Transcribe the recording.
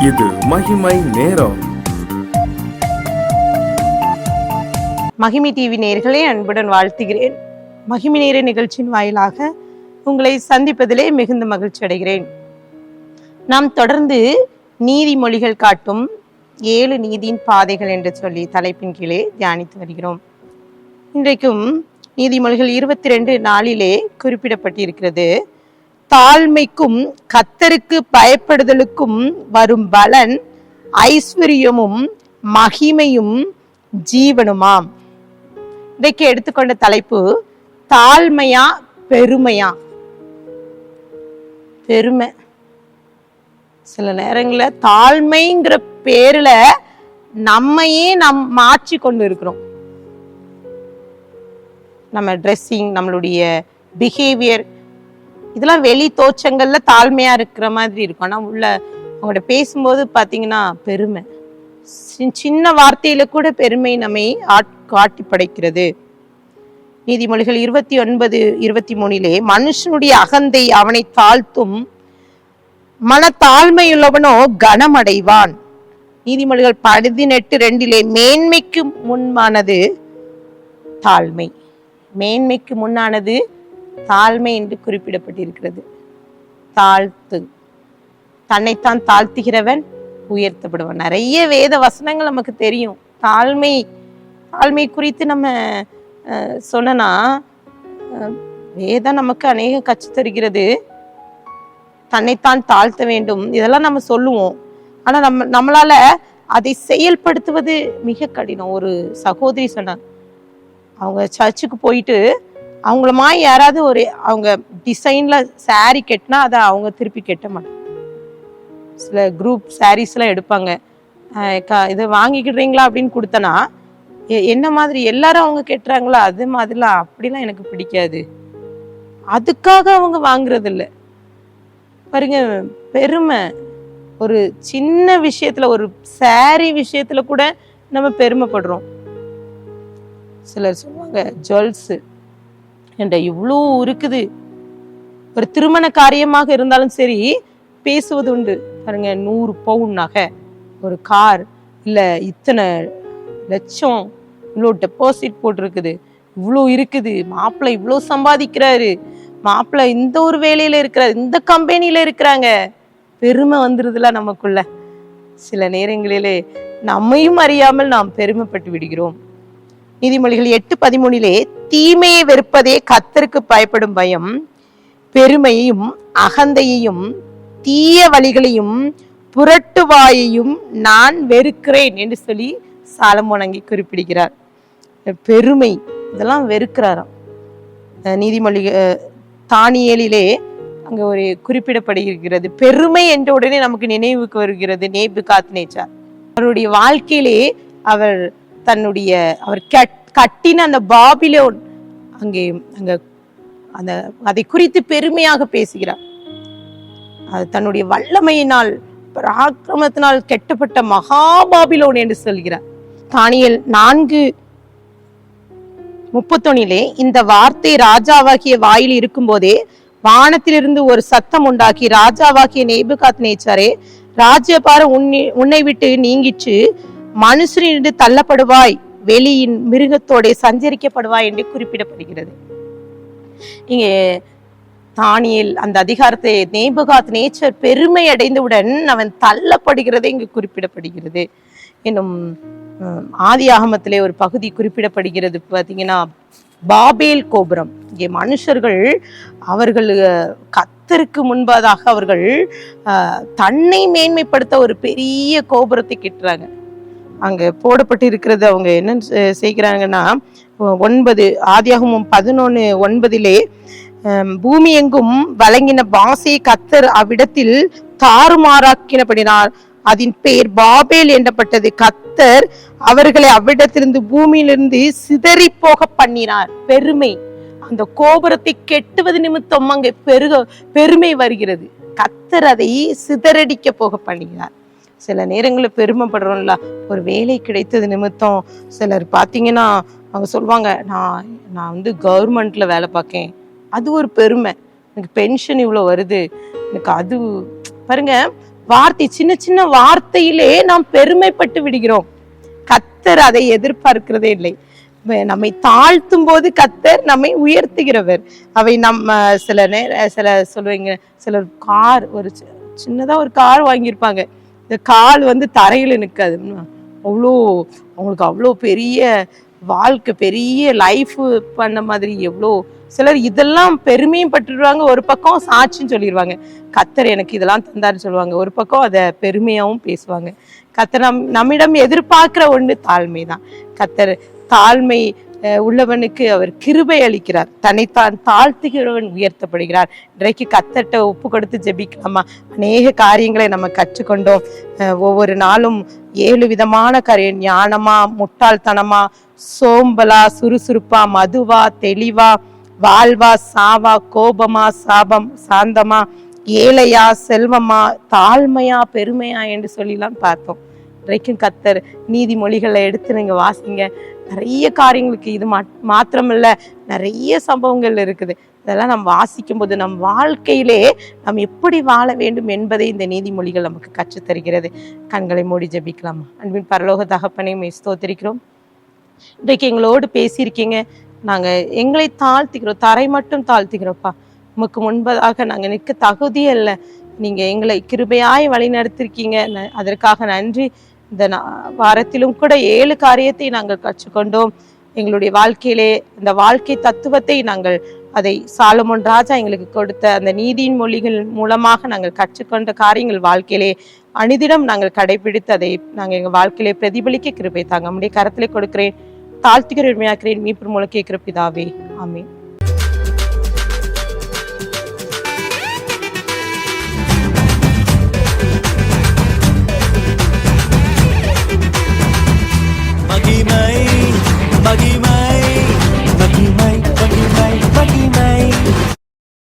இது மகிமை நேரம். மகிமை டிவி நேயர்களே, அன்புடன் வாழ்த்துகிறேன். மகிமை நேர நிகழ்ச்சியின் வாயிலாக உங்களை சந்திப்பதிலே மிகுந்த மகிழ்ச்சி அடைகிறேன். நாம் தொடர்ந்து நீதிமொழிகள் காட்டும் 7 நீதியின் பாதைகள் என்று சொல்லி தலைப்பின் கீழே தியானித்து வருகிறோம். இன்றைக்கும் நீதிமொழிகள் 22:4 குறிப்பிடப்பட்டிருக்கிறது, தாழ்மைக்கும் கர்த்தருக்கு பயப்படுதலுக்கும் வரும் பலன் ஐஸ்வர்யமும் மகிமையும் ஜீவனுமாம். இன்றைக்கு எடுத்துக்கொண்ட தலைப்பு தாழ்மையா பெருமையா. பெருமை சில நேரங்களில் தாழ்மைங்கிற பேர்ல நம்மையே மாற்றி கொண்டு இருக்கிறோம். நம்ம ட்ரெஸ்ஸிங், நம்மளுடைய பிஹேவியர், இதெல்லாம் வெளி தோற்றங்கள்ல தாழ்மையா இருக்கிற மாதிரி இருக்கும். ஆனா உள்ள அவங்கள்ட்ட பேசும்போது பாத்தீங்கன்னா பெருமை, சின்ன வார்த்தையில கூட பெருமை நம்மை காட்டி படைக்கிறது. நீதிமொழிகள் 29:23 மனுஷனுடைய அகந்தை அவனை தாழ்த்தும், மனத்தாழ்மையுள்ளவனோ கனமடைவான். நீதிமொழிகள் 18:2 மேன்மைக்கு முன்னானது தாழ்மை, மேன்மைக்கு முன்னானது தாழ்மை என்று குறிப்பிடப்பட்டிருக்கிறது. தாழ்த்து, தன்னைத்தான் தாழ்த்துகிறவன் உயர்த்தப்படுவான். நிறைய வேத வசனங்கள் நமக்கு தெரியும். தாழ்மை குறித்து நம்ம சொன்னா வேதம் நமக்கு அநேக கற்று தருகிறது. தன்னைத்தான் தாழ்த்த வேண்டும், இதெல்லாம் நம்ம சொல்லுவோம். ஆனா நம்மளால அதை செயல்படுத்துவது மிக கடினம். ஒரு சகோதரி சொன்னாங்க, அவங்க சர்ச்சுக்கு போயிட்டு அவங்கள யாராவது அவங்க டிசைன்ல சாரி கட்டினா அதை அவங்க திருப்பி கட்ட மாட்டாங்க. சில குரூப் சாரீஸ் எல்லாம் எடுப்பாங்க, இதை வாங்கிக்கிடுறீங்களா அப்படின்னு கொடுத்தனா, என்ன மாதிரி எல்லாரும் அவங்க கட்டுறாங்களா அது மாதிரிலாம் அப்படிலாம் எனக்கு பிடிக்காது, அதுக்காக அவங்க வாங்குறது இல்லை. பாருங்க, பெருமை. ஒரு சின்ன விஷயத்துல, ஒரு சாரி விஷயத்துல கூட நம்ம பெருமைப்படுறோம். சிலர் சொல்லுவாங்க ஜுவல்ஸ் என்ற இவ்வளோ இருக்குது. ஒரு திருமண காரியமாக இருந்தாலும் சரி பேசுவது உண்டு. பாருங்க, 100 பவுன் நகை, ஒரு கார், இல்ல இத்தனை லட்சம், இவ்வளோ டெபாசிட் போட்டிருக்குது, இவ்வளோ இருக்குது, மாப்பிள்ளை இவ்வளோ சம்பாதிக்கிறாரு, மாப்பிள்ளை இந்த ஒரு வேலையில இருக்கிறாரு, இந்த கம்பெனியில இருக்கிறாங்க. பெருமை வந்துருதுல நமக்குள்ள. சில நேரங்களிலே நம்மையும் அறியாமல் நாம் பெருமைப்பட்டு விடுகிறோம். நீதிமொழிகள் 8:13 தீமையை வெறுப்பதே கர்த்தருக்கு பயப்படும் பயம், பெருமையையும் அகந்தையையும் தீய வழிகளையும் புரட்டுவாயையும் நான் வெறுக்கிறேன் என்று சொல்லி சாலமோன் அங்கே குறிப்பிடுகிறார். பெருமை இதெல்லாம் வெறுக்கிறாராம். நீதிமொழி தானியேலிலே அங்க ஒரு குறிப்பிடப்படுகிறது. பெருமை என்ற உடனே நமக்கு நினைவுக்கு வருகிறது நேபுகாத்நேச்சார். அவருடைய வாழ்க்கையிலே அவர் கட்டின அந்த பாபிலோன், அதை குறித்து பெருமையாக பேசுகிறார். அது தன்னுடைய வல்லமையினால் பராக்கிரமத்தினால் கெட்டப்பட்ட மகாபாபிலோன் என்று சொல்கிறார். தானியேல் 4:31 இந்த வார்த்தை ராஜாவாகிய வாயில் இருக்கும் போதே வானத்திலிருந்து ஒரு சத்தம் உண்டாக்கி, ராஜாவாகிய நேபுகாத்நேச்சாரே, ராஜ்யபாரம் உன்னை விட்டு நீங்கிற்று, மனுஷனின்று தள்ளப்படுவாய், வெளியின் மிருகத்தோட சஞ்சரிக்கப்படுவாய் என்று குறிப்பிடப்படுகிறது. இங்கே தானியேல் அந்த அதிகாரத்தை நேபுகாத்நேச்சர் பெருமை அடைந்தவுடன் அவன் தள்ளப்படுகிறதை இங்கு குறிப்பிடப்படுகிறது. இன்னும் ஆதி ஆகமத்திலே ஒரு பகுதி குறிப்பிடப்படுகிறது. பார்த்தீங்கன்னா பாபேல் கோபுரம். இங்கே மனுஷர்கள் அவர்கள் கர்த்தருக்கு முன்பதாக அவர்கள் தன்னை மேன்மைப்படுத்த ஒரு பெரிய கோபுரத்தை கட்டுறாங்க. அங்க போடப்பட்டு இருக்கிறது. அவங்க என்ன செய்கிறாங்கன்னா 9 ஆதியாகமம் 11:9 பூமி எங்கும் வழங்கின பாசை கர்த்தர் அவ்விடத்தில் தாறுமாறாக்கினபடினார், அதன் பெயர் பாபேல் என்றப்பட்டது. கர்த்தர் அவர்களை அவ்விடத்திலிருந்து பூமியிலிருந்து சிதறி போக பண்ணினார். பெருமை, அந்த கோபுரத்தை கெட்டுவது நிமித்தம் அங்கே பெருமை வருகிறது. கர்த்தர் அதை சிதறடிக்க போக பண்ணினார். சில நேரங்களில் பெருமைப்படுறோம்ல, ஒரு வேலை கிடைத்தது நிமித்தம் சிலர் பார்த்தீங்கன்னா அவங்க சொல்லுவாங்க, நான் கவர்மெண்ட்ல வேலை பார்க்கேன், அது ஒரு பெருமை, எனக்கு பென்ஷன் இவ்வளோ வருது, எனக்கு அது. பாருங்க, வார்த்தை, சின்ன சின்ன வார்த்தையிலே நாம் பெருமைப்பட்டு விடுகிறோம். கர்த்தர் அதை எதிர்பார்க்கிறதே இல்லை. நம்மை தாழ்த்தும் போது கர்த்தர் நம்மை உயர்த்துகிறவர். அவை நம்ம சில சொல்லுவீங்க, சிலர் கார், ஒரு சின்னதா ஒரு கார் வாங்கியிருப்பாங்க, இந்த கால் தரையில நிற்காது. அவங்களுக்கு அவ்வளோ பெரிய வாழ்க்கை, பெரிய லைஃப் பண்ண மாதிரி எவ்வளோ சிலர் இதெல்லாம் பெருமையும் பட்டுடுவாங்க. ஒரு பக்கம் சாட்சின்னு சொல்லிடுவாங்க, கர்த்தர் எனக்கு இதெல்லாம் தந்தாருன்னு சொல்லுவாங்க. ஒரு பக்கம் அதை பெருமையாகவும் பேசுவாங்க. கர்த்தர் நம்மிடம் எதிர்பார்க்கிற ஒன்று தாழ்மை தான். கர்த்தர் தாழ்மை உள்ளவனுக்கு அவர் கிருபை அளிக்கிறார். தன்னைத்தான் தாழ்த்துகிறவன் உயர்த்தப்படுகிறார். இன்றைக்கு கர்த்தர்ட்ட ஒப்பு கொடுத்து ஜெபிக்கலாமா? அநேக காரியங்களை நம்ம கற்றுக்கொண்டோம். ஒவ்வொரு நாளும் 7 விதமான காரியம், ஞானமா, முட்டாள்தனமா, சோம்பலா, சுறுசுறுப்பா, மதுவா, தெளிவா, வாழ்வா, சாவா, கோபமா, சாபம், சாந்தமா, ஏழையா, செல்வமா, தாழ்மையா, பெருமையா என்று சொல்லிலாம் பார்த்தோம். இன்றைக்கும் கர்த்தர் நீதிமொழிகளை எடுத்து நீங்க வாசிங்க. நிறைய காரியங்களுக்கு இது மாத்திரமில்ல, நிறைய சம்பவங்கள் இருக்குது. இதெல்லாம் நம்ம வாசிக்கும் போது நம் வாழ்க்கையிலே நாம் எப்படி வாழ வேண்டும் என்பதை இந்த நீதிமொழிகள் நமக்கு கற்றுத்தருகிறது. கண்களை மூடி ஜெபிக்கலாமா? அன்பின் பரலோக தகப்பனை ஸ்தோத்திரிக்கிறோம். இன்றைக்கு எங்களோடு பேசியிருக்கீங்க. நாங்க எங்களை தாழ்த்திக்கிறோம், தரை மட்டும் தாழ்த்திக்கிறோம்ப்பா. உமக்கு முன்பதாக நாங்க நிற்க தகுதியே இல்லை. நீங்க எங்களை கிருபையாய் வழி நடத்திருக்கீங்க, அதற்காக நன்றி. இந்த வாரத்திலும் கூட 7 காரியத்தை நாங்கள் கற்றுக்கொண்டோம். எங்களுடைய வாழ்க்கையிலே இந்த வாழ்க்கை தத்துவத்தை நாங்கள் அதை சாலமோன் ராஜா எங்களுக்கு கொடுத்த அந்த நீதியின் மொழிகள் மூலமாக நாங்கள் கற்றுக்கொண்ட காரியங்கள் வாழ்க்கையிலே அனுதினம் நாங்கள் கடைபிடித்து அதை நாங்கள் எங்கள் வாழ்க்கையிலே பிரதிபலிக்க கிருபை தாங்க. நம்முடைய கரத்திலே கொடுக்கிறேன், தாழ்த்துகிற உண்மையாக்கிறேன், மீட்பர் மூலம் கேட்கிற பிதாவே, ஆமென்.